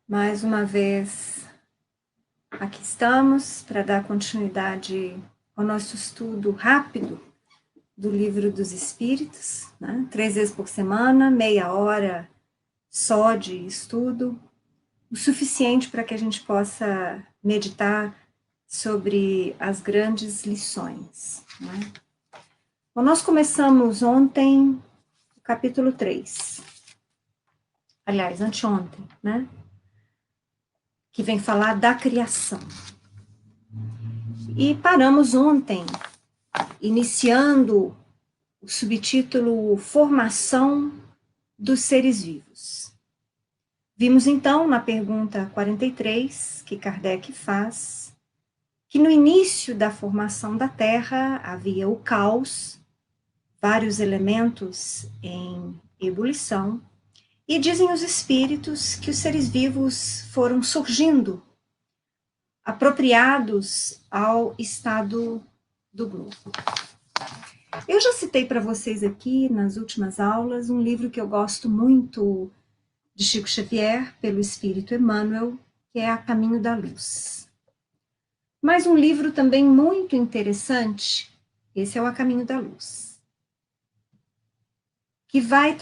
Mais uma vez, aqui estamos para dar continuidade ao nosso estudo rápido do Livro dos Espíritos, né? 3 vezes por semana, meia hora só de estudo, o suficiente para que a gente possa meditar sobre as grandes lições, né? Bom, nós começamos ontem o capítulo 3, aliás, anteontem, né? Que vem falar da criação. E paramos ontem, iniciando o subtítulo Formação dos Seres Vivos. Vimos então na pergunta 43, que Kardec faz, que no início da formação da Terra havia o caos, vários elementos em ebulição, e dizem os espíritos que os seres vivos foram surgindo, apropriados ao estado do globo. Eu já citei para vocês aqui, nas últimas aulas, um livro que eu gosto muito de Chico Xavier, pelo Espírito Emmanuel, que é A Caminho da Luz. Mas um livro também muito interessante, esse é o A Caminho da Luz, que vai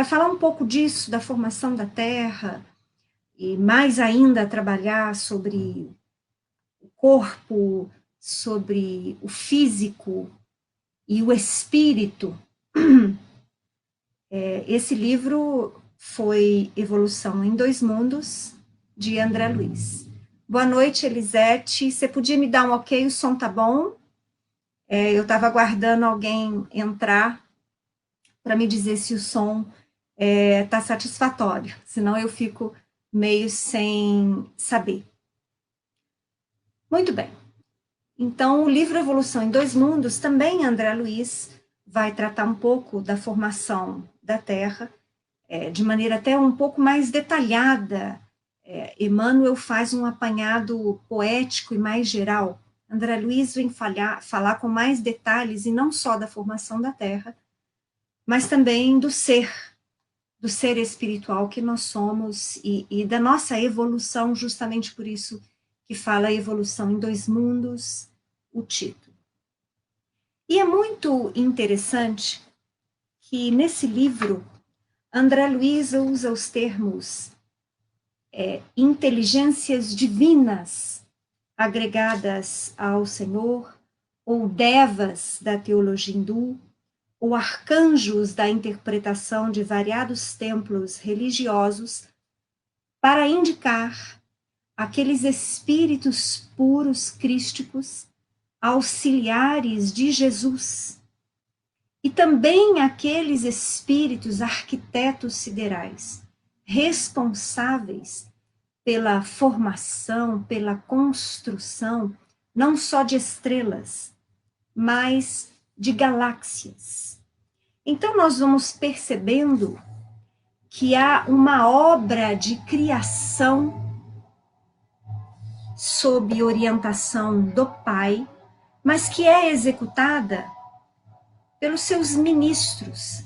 falar um pouco disso, da formação da Terra, e mais ainda trabalhar sobre o corpo, sobre o físico e o espírito. Esse livro foi Evolução em Dois Mundos, de André Luiz. Boa noite, Elisete. Você podia me dar um ok? O som tá bom? Eu estava aguardando alguém entrar para me dizer se o som está satisfatório, senão eu fico meio sem saber. Muito bem. Então, o livro Evolução em Dois Mundos, também André Luiz vai tratar um pouco da formação da Terra, de maneira até um pouco mais detalhada. Emmanuel faz um apanhado poético e mais geral. André Luiz vem falar com mais detalhes, e não só da formação da Terra, mas também do ser espiritual que nós somos e da nossa evolução, justamente por isso que fala Evolução em Dois Mundos, o título. E é muito interessante que nesse livro, André Luiz usa os termos inteligências divinas agregadas ao Senhor, ou devas da teologia hindu, ou arcanjos da interpretação de variados templos religiosos, para indicar aqueles espíritos puros crísticos, auxiliares de Jesus, e também aqueles espíritos arquitetos siderais, responsáveis pela formação, pela construção, não só de estrelas, mas de galáxias. Então, nós vamos percebendo que há uma obra de criação sob orientação do Pai, mas que é executada pelos seus ministros,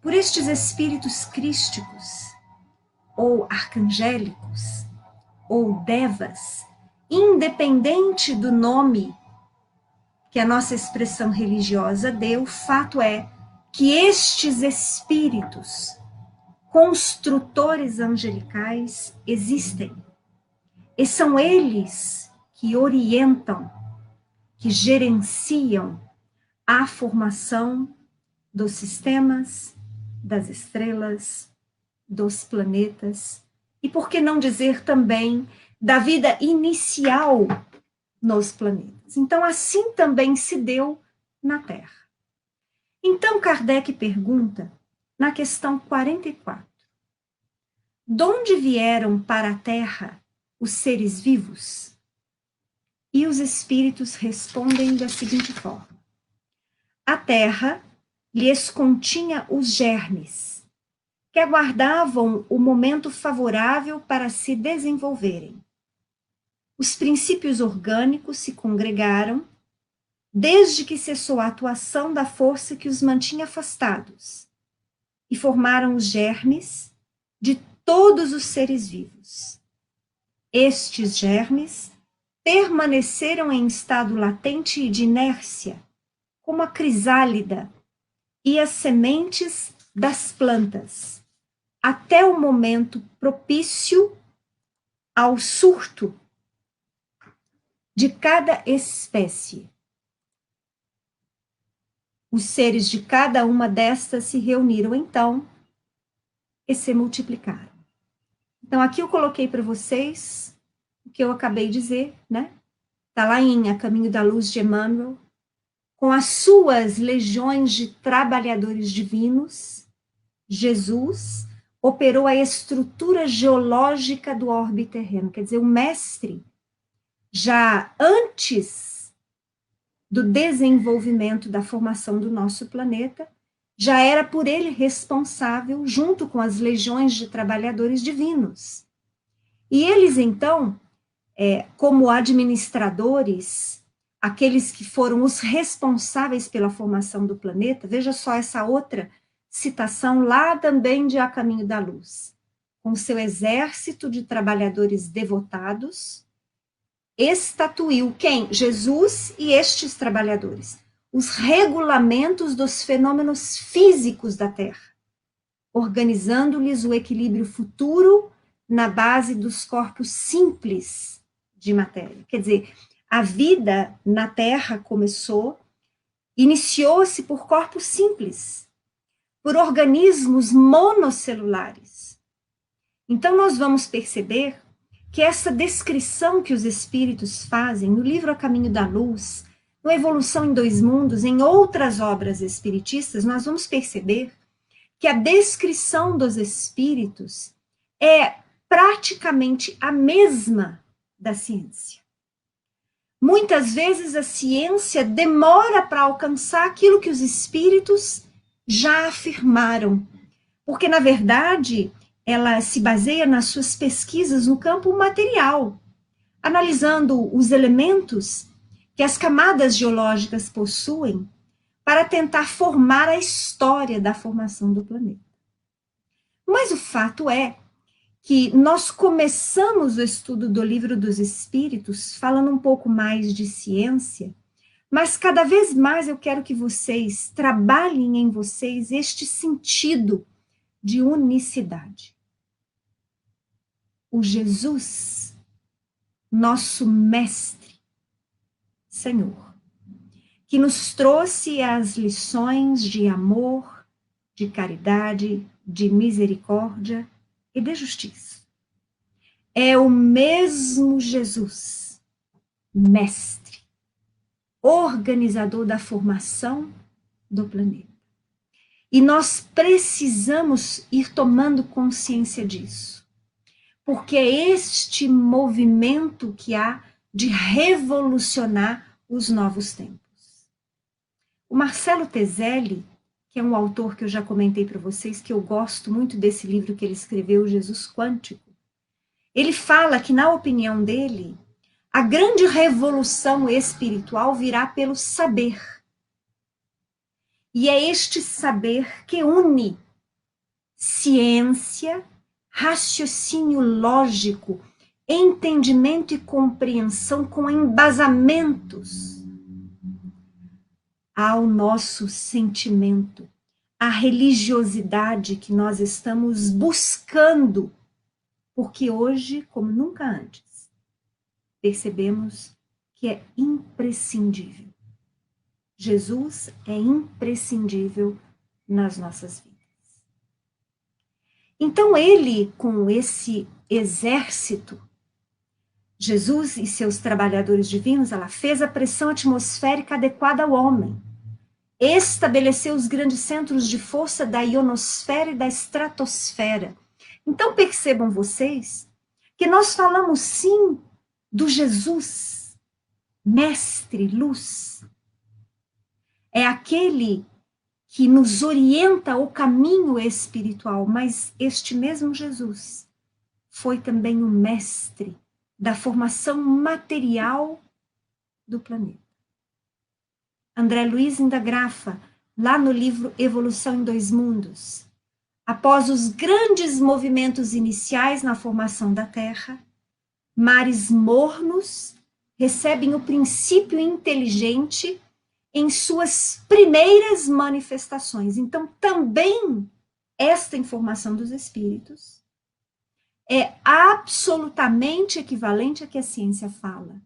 por estes espíritos crísticos, ou arcangélicos, ou devas, independente do nome que a nossa expressão religiosa deu, o fato é que estes espíritos, construtores angelicais, existem. E são eles que orientam, que gerenciam a formação dos sistemas, das estrelas, dos planetas, e por que não dizer também da vida inicial nos planetas. Então, assim também se deu na Terra. Então, Kardec pergunta, na questão 44, de onde vieram para a Terra os seres vivos? E os espíritos respondem da seguinte forma: a Terra lhes continha os germes, que aguardavam o momento favorável para se desenvolverem. Os princípios orgânicos se congregaram, desde que cessou a atuação da força que os mantinha afastados, e formaram os germes de todos os seres vivos. Estes germes permaneceram em estado latente e de inércia, como a crisálida e as sementes das plantas, até o momento propício ao surto de cada espécie. Os seres de cada uma destas se reuniram então e se multiplicaram. Então, aqui eu coloquei para vocês o que eu acabei de dizer, né? Está lá em A Caminho da Luz de Emmanuel, com as suas legiões de trabalhadores divinos, Jesus operou a estrutura geológica do orbe terreno. Quer dizer, o mestre, já antes do desenvolvimento da formação do nosso planeta, já era por ele responsável, junto com as legiões de trabalhadores divinos. E eles, então, como administradores, aqueles que foram os responsáveis pela formação do planeta, veja só essa outra citação lá também de A Caminho da Luz, com seu exército de trabalhadores devotados, estatuiu quem? Jesus e estes trabalhadores, os regulamentos dos fenômenos físicos da Terra, organizando-lhes o equilíbrio futuro na base dos corpos simples de matéria. Quer dizer, a vida na Terra iniciou-se por corpos simples, por organismos monocelulares. Então, nós vamos perceber que essa descrição que os espíritos fazem no livro A Caminho da Luz, no Evolução em Dois Mundos, em outras obras espiritistas, nós vamos perceber que a descrição dos espíritos é praticamente a mesma da ciência. Muitas vezes a ciência demora para alcançar aquilo que os espíritos já afirmaram, porque, na verdade, ela se baseia nas suas pesquisas no campo material, analisando os elementos que as camadas geológicas possuem para tentar formar a história da formação do planeta. Mas o fato é que nós começamos o estudo do Livro dos Espíritos falando um pouco mais de ciência, mas cada vez mais eu quero que vocês trabalhem em vocês este sentido de unicidade. O Jesus, nosso Mestre, Senhor, que nos trouxe as lições de amor, de caridade, de misericórdia e de justiça. É o mesmo Jesus, Mestre, organizador da formação do planeta. E nós precisamos ir tomando consciência disso, porque é este movimento que há de revolucionar os novos tempos. O Marcelo Teselli, que é um autor que eu já comentei para vocês, que eu gosto muito desse livro que ele escreveu, Jesus Quântico, ele fala que, na opinião dele, a grande revolução espiritual virá pelo saber. E é este saber que une ciência, raciocínio lógico, entendimento e compreensão com embasamentos ao nosso sentimento, à religiosidade que nós estamos buscando, porque hoje, como nunca antes, percebemos que é imprescindível. Jesus é imprescindível nas nossas vidas. Então ele, com esse exército, Jesus e seus trabalhadores divinos, ela fez a pressão atmosférica adequada ao homem, estabeleceu os grandes centros de força da ionosfera e da estratosfera. Então percebam vocês que nós falamos sim do Jesus, mestre, luz. É aquele que nos orienta o caminho espiritual, mas este mesmo Jesus foi também o mestre da formação material do planeta. André Luiz ainda grafa, lá no livro Evolução em Dois Mundos, Após os grandes movimentos iniciais na formação da Terra, mares mornos recebem o princípio inteligente em suas primeiras manifestações. Então, também esta informação dos espíritos é absolutamente equivalente à que a ciência fala.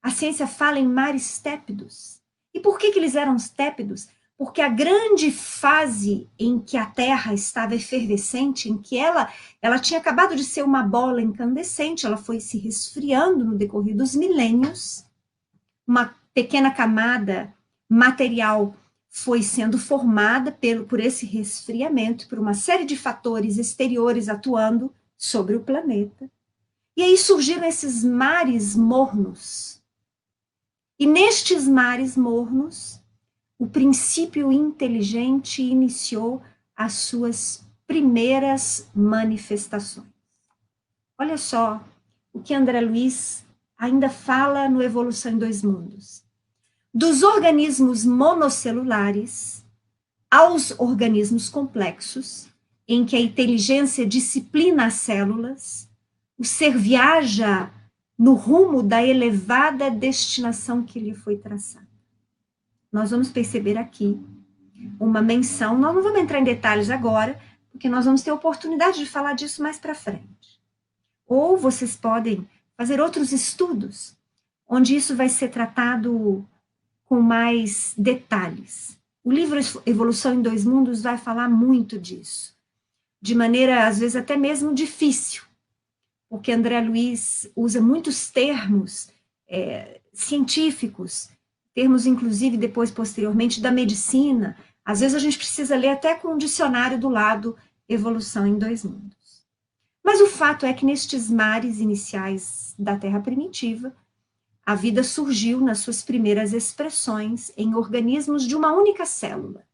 A ciência fala em mares tépidos. E por que eles eram tépidos? Porque a grande fase em que a Terra estava efervescente, em que ela tinha acabado de ser uma bola incandescente, ela foi se resfriando no decorrer dos milênios, uma pequena camada material foi sendo formada por esse resfriamento, por uma série de fatores exteriores atuando sobre o planeta. E aí surgiram esses mares mornos. E nestes mares mornos, o princípio inteligente iniciou as suas primeiras manifestações. Olha só o que André Luiz ainda fala no Evolução em Dois Mundos. Dos organismos monocelulares aos organismos complexos, em que a inteligência disciplina as células, o ser viaja no rumo da elevada destinação que lhe foi traçada. Nós vamos perceber aqui uma menção, nós não vamos entrar em detalhes agora, porque nós vamos ter oportunidade de falar disso mais para frente. Ou vocês podem fazer outros estudos, onde isso vai ser tratado com mais detalhes. O livro Evolução em Dois Mundos vai falar muito disso, de maneira, às vezes, até mesmo difícil, porque André Luiz usa muitos termos científicos, termos, inclusive, depois, posteriormente, da medicina. Às vezes a gente precisa ler até com um dicionário do lado, Evolução em Dois Mundos. Mas o fato é que nestes mares iniciais da Terra primitiva, a vida surgiu nas suas primeiras expressões em organismos de uma única célula,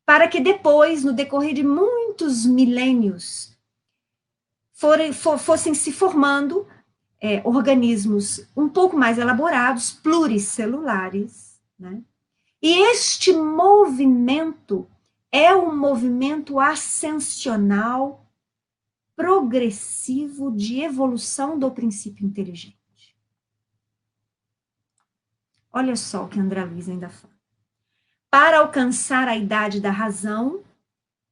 para que depois, no decorrer de muitos milênios, fossem se formando organismos um pouco mais elaborados, pluricelulares, né? E este movimento é um movimento ascensional progressivo de evolução do princípio inteligente. Olha só o que André Luiz ainda fala. Para alcançar a idade da razão,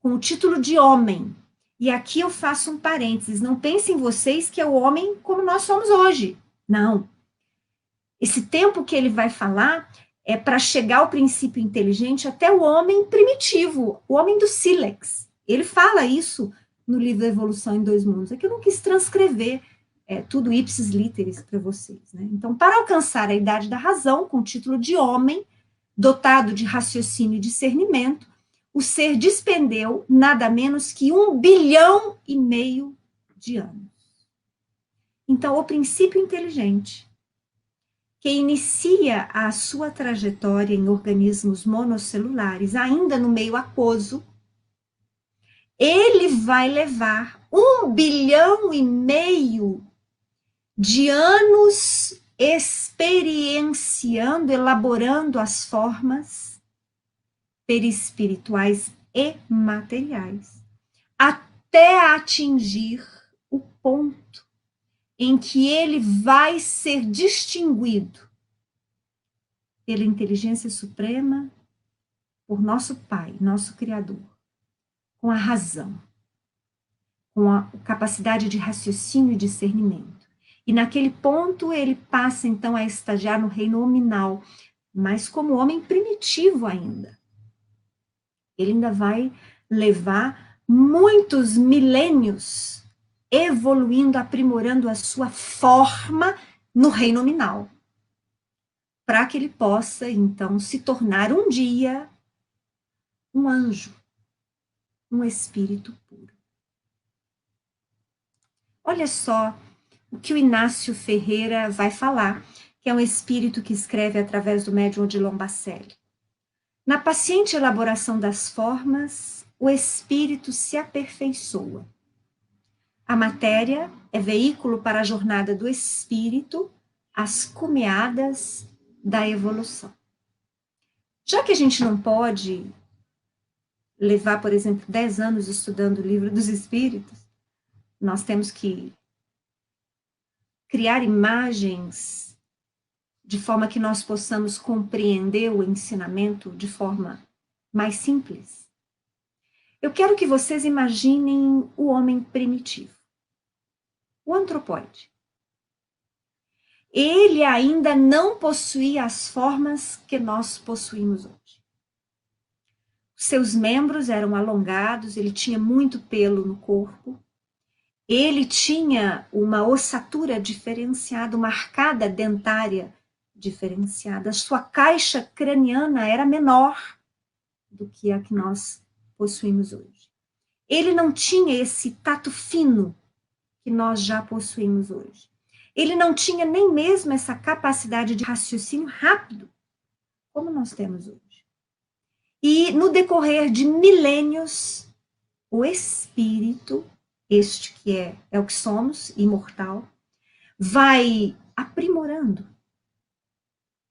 com o título de homem. E aqui eu faço um parênteses. Não pensem vocês que é o homem como nós somos hoje. Não. Esse tempo que ele vai falar é para chegar ao princípio inteligente até o homem primitivo, o homem do sílex. Ele fala isso no livro Evolução em Dois Mundos. É que eu não quis transcrever tudo ipsis literis para vocês, né? Então, para alcançar a idade da razão, com o título de homem, dotado de raciocínio e discernimento, o ser despendeu nada menos que 1,5 bilhão de anos. Então, o princípio inteligente, que inicia a sua trajetória em organismos monocelulares, ainda no meio aquoso, ele vai levar 1,5 bilhão de anos experienciando, elaborando as formas perispirituais e materiais, até atingir o ponto em que ele vai ser distinguido pela inteligência suprema, por nosso Pai, nosso Criador, com a razão, com a capacidade de raciocínio e discernimento. E naquele ponto ele passa então a estagiar no reino hominal, mas como homem primitivo ainda. Ele ainda vai levar muitos milênios evoluindo, aprimorando a sua forma no reino nominal, para que ele possa, então, se tornar um dia um anjo, um espírito puro. Olha só o que o Inácio Ferreira vai falar, que é um espírito que escreve através do médium Odilon Bacelli. Na paciente elaboração das formas, o espírito se aperfeiçoa. A matéria é veículo para a jornada do espírito, às cumeadas da evolução. Já que a gente não pode levar, por exemplo, 10 anos estudando o Livro dos Espíritos, nós temos que criar imagens de forma que nós possamos compreender o ensinamento de forma mais simples. Eu quero que vocês imaginem o homem primitivo, o antropóide. Ele ainda não possuía as formas que nós possuímos hoje. Seus membros eram alongados, ele tinha muito pelo no corpo, ele tinha uma ossatura diferenciada, uma arcada dentária diferenciada, a sua caixa craniana era menor do que a que nós possuímos hoje. Ele não tinha esse tato fino que nós já possuímos hoje. Ele não tinha nem mesmo essa capacidade de raciocínio rápido, como nós temos hoje. E no decorrer de milênios, o espírito, este que é o que somos, imortal, vai aprimorando,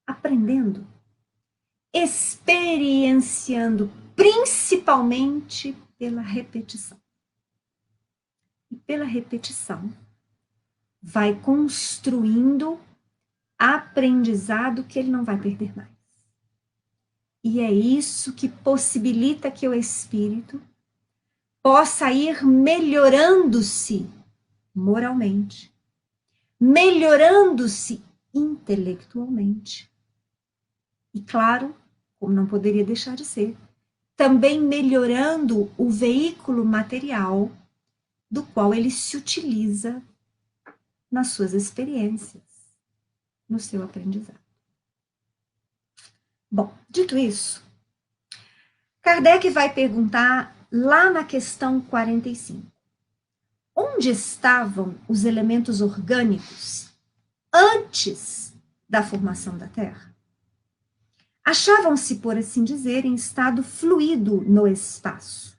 aprendendo, experienciando, principalmente pela repetição. E pela repetição, vai construindo aprendizado que ele não vai perder mais. E é isso que possibilita que o espírito possa ir melhorando-se moralmente, melhorando-se intelectualmente. E claro, como não poderia deixar de ser, também melhorando o veículo material do qual ele se utiliza nas suas experiências, no seu aprendizado. Bom, dito isso, Kardec vai perguntar lá na questão 45. Onde estavam os elementos orgânicos antes da formação da Terra? Achavam-se, por assim dizer, em estado fluido no espaço,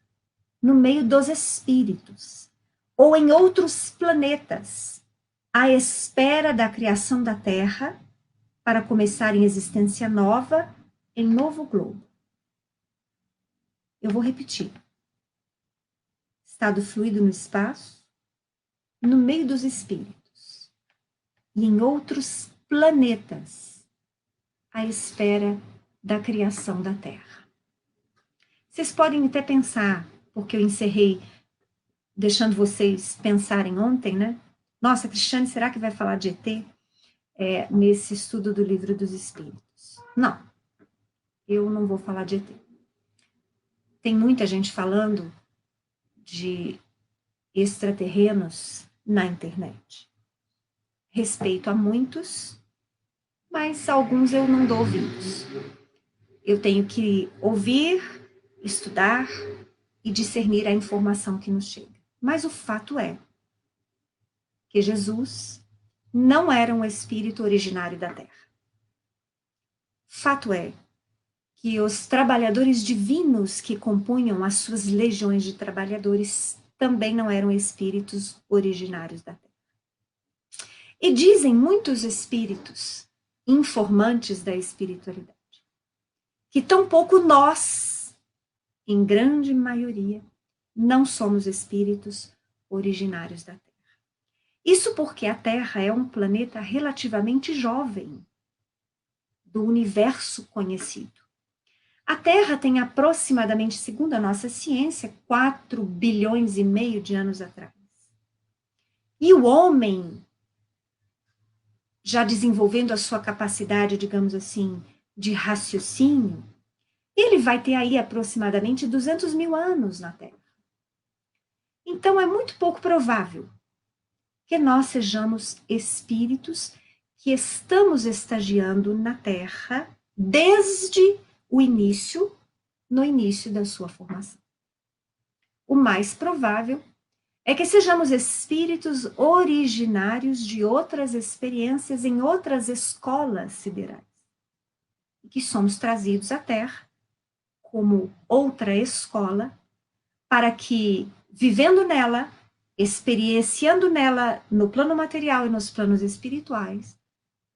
no meio dos espíritos, ou em outros planetas, à espera da criação da Terra, para começar em existência nova, em novo globo. Eu vou repetir. Estado fluido no espaço, no meio dos espíritos, e em outros planetas, à espera da criação da Terra. Vocês podem até pensar, porque eu encerrei deixando vocês pensarem ontem, né? Nossa, Cristiane, será que vai falar de ET nesse estudo do Livro dos Espíritos? Não, eu não vou falar de ET. Tem muita gente falando de extraterrenos na internet. Respeito a muitos, mas alguns eu não dou ouvidos. Eu tenho que ouvir, estudar e discernir a informação que nos chega. Mas o fato é que Jesus não era um espírito originário da Terra. Fato é que os trabalhadores divinos que compunham as suas legiões de trabalhadores também não eram espíritos originários da Terra. E dizem muitos espíritos, informantes da espiritualidade, que tampouco nós, em grande maioria, não somos espíritos originários da Terra. Isso porque a Terra é um planeta relativamente jovem do universo conhecido. A Terra tem aproximadamente, segundo a nossa ciência, 4 bilhões e meio de anos atrás. E o homem, já desenvolvendo a sua capacidade, digamos assim, de raciocínio, ele vai ter aí aproximadamente 200 mil anos na Terra. Então, é muito pouco provável que nós sejamos espíritos que estamos estagiando na Terra desde o início, no início da sua formação. O mais provável é que sejamos espíritos originários de outras experiências em outras escolas siderais. E que somos trazidos à Terra como outra escola para que, vivendo nela, experienciando nela no plano material e nos planos espirituais,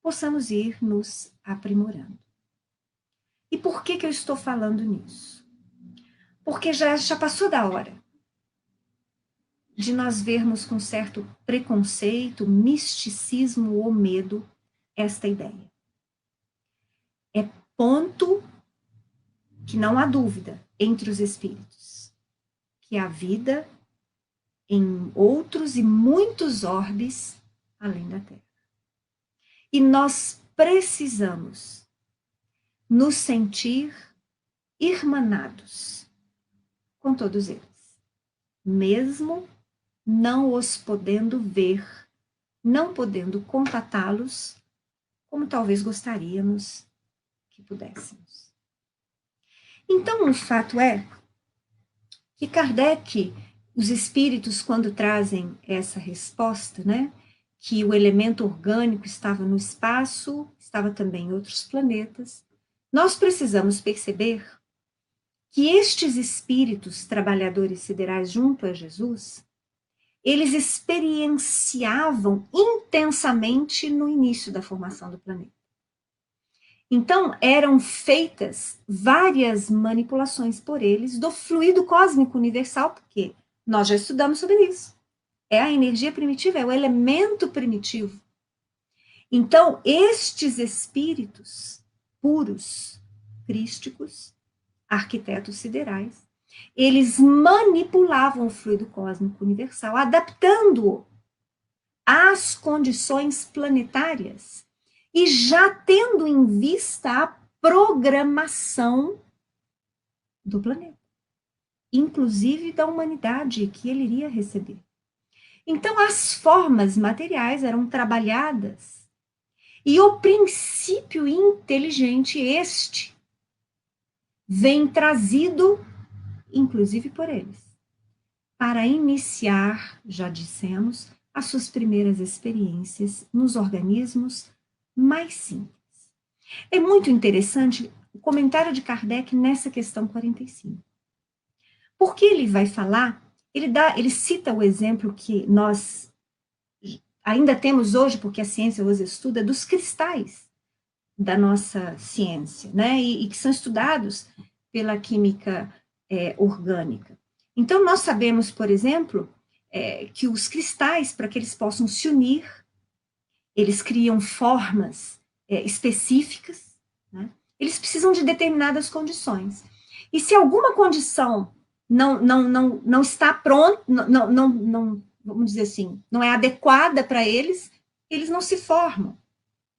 possamos ir nos aprimorando. E por que eu estou falando nisso? porque já passou da hora de nós vermos com certo preconceito, misticismo ou medo esta ideia. É ponto que não há dúvida entre os espíritos, que há vida em outros e muitos orbes além da Terra. E nós precisamos nos sentir irmanados com todos eles, mesmo não os podendo ver, não podendo contatá-los como talvez gostaríamos que pudéssemos. Então, o fato é que Kardec, os espíritos, quando trazem essa resposta, né, que o elemento orgânico estava no espaço, estava também em outros planetas, nós precisamos perceber que estes espíritos trabalhadores siderais junto a Jesus, eles experienciavam intensamente no início da formação do planeta. Então, eram feitas várias manipulações por eles do fluido cósmico universal, porque nós já estudamos sobre isso. É a energia primitiva, é o elemento primitivo. Então, estes espíritos puros, crísticos, arquitetos siderais, eles manipulavam o fluido cósmico universal, adaptando-o às condições planetárias e já tendo em vista a programação do planeta, inclusive da humanidade que ele iria receber. Então, as formas materiais eram trabalhadas e o princípio inteligente, este, vem trazido, inclusive por eles, para iniciar, já dissemos, as suas primeiras experiências nos organismos mais simples. É muito interessante o comentário de Kardec nessa questão 45. Porque ele vai falar, ele cita o exemplo que nós ainda temos hoje, porque a ciência os estuda, dos cristais da nossa ciência, né? E que são estudados pela química orgânica. Então, nós sabemos, por exemplo, que os cristais, para que eles possam se unir, eles criam formas específicas, né? Eles precisam de determinadas condições. E se alguma condição não está pronta, não, vamos dizer assim, não é adequada para eles, eles não se formam,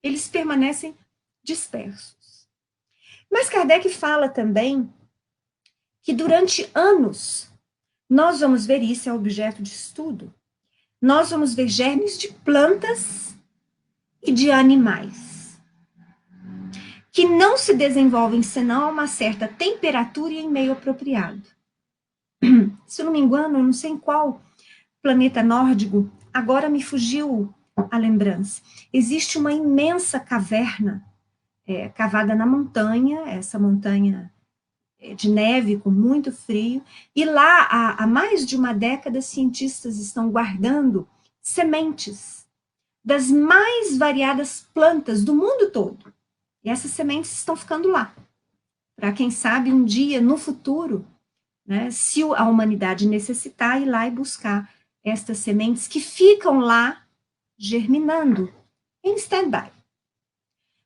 eles permanecem dispersos. Mas Kardec fala também que durante anos nós vamos ver, isso é objeto de estudo, nós vamos ver germes de plantas e de animais, que não se desenvolvem senão a uma certa temperatura e em meio apropriado. Se eu não me engano, eu não sei em qual planeta nórdico, agora me fugiu a lembrança. Existe uma imensa caverna cavada na montanha, essa montanha de neve com muito frio, e lá há mais de uma década cientistas estão guardando sementes das mais variadas plantas do mundo todo. E essas sementes estão ficando lá, para quem sabe um dia no futuro, né, se a humanidade necessitar, ir lá e buscar estas sementes que ficam lá germinando em stand-by.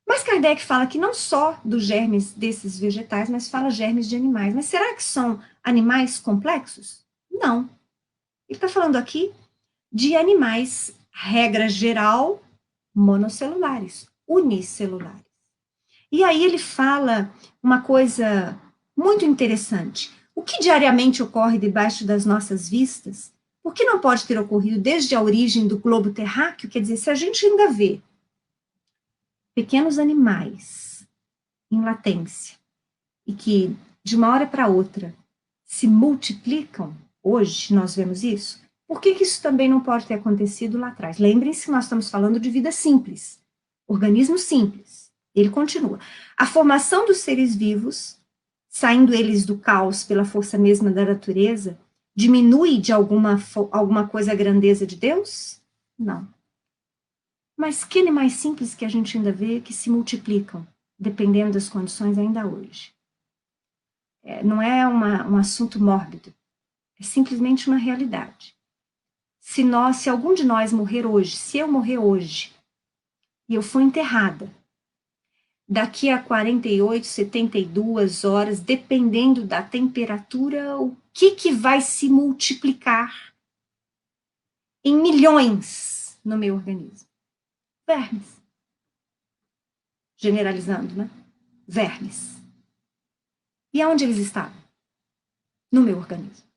Mas Kardec fala que não só dos germes desses vegetais, mas fala germes de animais. Mas será que são animais complexos? Não. Ele está falando aqui de animais, regra geral, monocelulares, unicelulares. E aí ele fala uma coisa muito interessante. O que diariamente ocorre debaixo das nossas vistas, por que não pode ter ocorrido desde a origem do globo terráqueo? Quer dizer, se a gente ainda vê pequenos animais em latência e que de uma hora para outra se multiplicam, hoje nós vemos isso, por que isso também não pode ter acontecido lá atrás? Lembrem-se que nós estamos falando de vida simples, organismos simples. Ele continua. A formação dos seres vivos, saindo eles do caos pela força mesma da natureza, diminui de alguma coisa a grandeza de Deus? Não. Mas que animais simples que a gente ainda vê que se multiplicam, dependendo das condições ainda hoje. não é um assunto mórbido, é simplesmente uma realidade. Se algum de nós morrer hoje, se eu morrer hoje, e eu for enterrada, daqui a 48, 72 horas, dependendo da temperatura, o que vai se multiplicar em milhões no meu organismo? Vermes. Generalizando, né? Vermes. E aonde eles estavam? No meu organismo.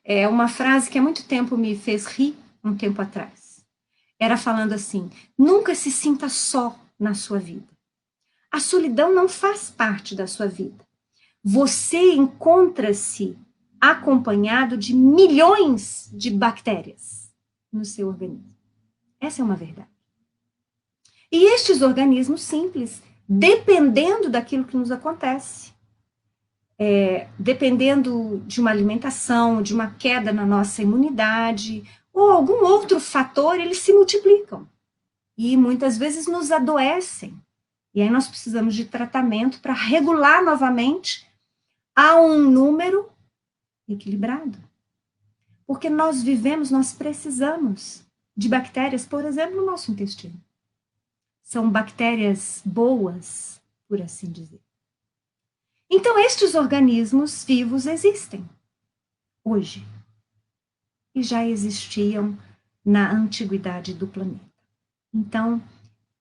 É uma frase que há muito tempo me fez rir, um tempo atrás. Era falando assim: nunca se sinta só na sua vida. A solidão não faz parte da sua vida. Você encontra-se acompanhado de milhões de bactérias no seu organismo. Essa é uma verdade. E estes organismos simples, dependendo daquilo que nos acontece, dependendo de uma alimentação, de uma queda na nossa imunidade, ou algum outro fator, eles se multiplicam. E muitas vezes nos adoecem. E aí nós precisamos de tratamento para regular novamente a um número equilibrado. Porque nós precisamos de bactérias, por exemplo, no nosso intestino. São bactérias boas, por assim dizer. Então, estes organismos vivos existem hoje e já existiam na antiguidade do planeta. Então,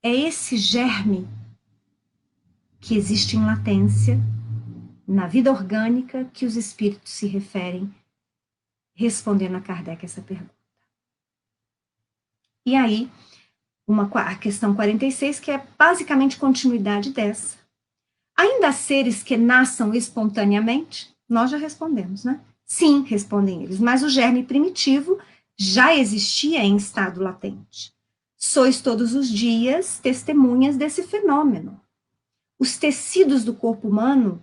é esse germe que existe em latência na vida orgânica que os espíritos se referem, respondendo a Kardec essa pergunta. E aí, a questão 46, que é basicamente continuidade dessa. Ainda há seres que nasçam espontaneamente? Nós já respondemos, né? Sim, respondem eles, mas o germe primitivo já existia em estado latente. Sois todos os dias testemunhas desse fenômeno. Os tecidos do corpo humano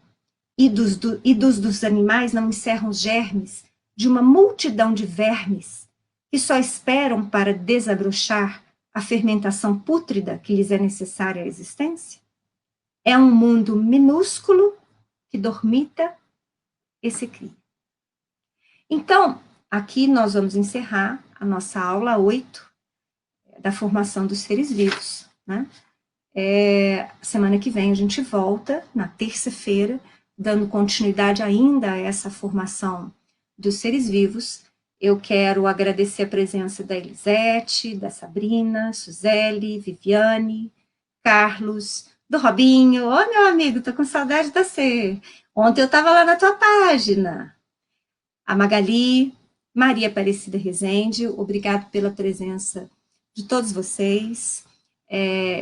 e dos animais não encerram os germes de uma multidão de vermes que só esperam para desabrochar a fermentação pútrida que lhes é necessária à existência? É um mundo minúsculo que dormita e se cria. Então, aqui nós vamos encerrar a nossa aula 8 da formação dos seres vivos, né? Semana que vem a gente volta, na terça-feira, dando continuidade ainda a essa formação dos seres vivos. Eu quero agradecer a presença da Elisete, da Sabrina, Suzele, Viviane, Carlos, do Robinho. Ô, meu amigo, tô com saudade de você. Ontem eu estava lá na tua página. A Magali, Maria Aparecida Rezende, obrigado pela presença de todos vocês.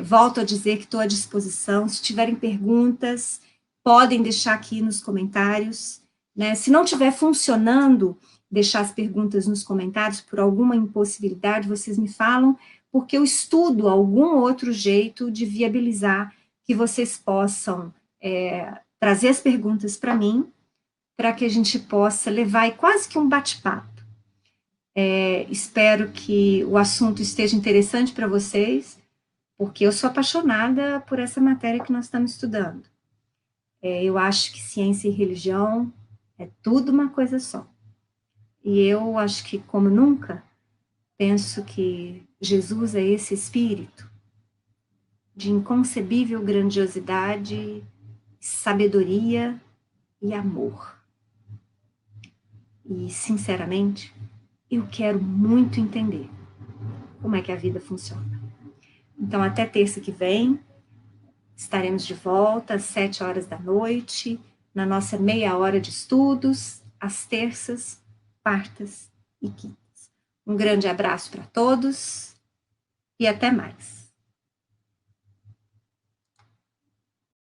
Volto a dizer que estou à disposição. Se tiverem perguntas, podem deixar aqui nos comentários, né? Se não estiver funcionando, deixar as perguntas nos comentários por alguma impossibilidade, vocês me falam, porque eu estudo algum outro jeito de viabilizar que vocês possam trazer as perguntas para mim, para que a gente possa levar quase que um bate-papo. Espero que o assunto esteja interessante para vocês, porque eu sou apaixonada por essa matéria que nós estamos estudando. Eu acho que ciência e religião é tudo uma coisa só. E eu acho que, como nunca, penso que Jesus é esse espírito de inconcebível grandiosidade, sabedoria e amor. E, sinceramente, eu quero muito entender como é que a vida funciona. Então, até terça que vem, estaremos de volta às 7 horas da noite, na nossa meia hora de estudos, às terças, quartas e quintas. Um grande abraço para todos e até mais.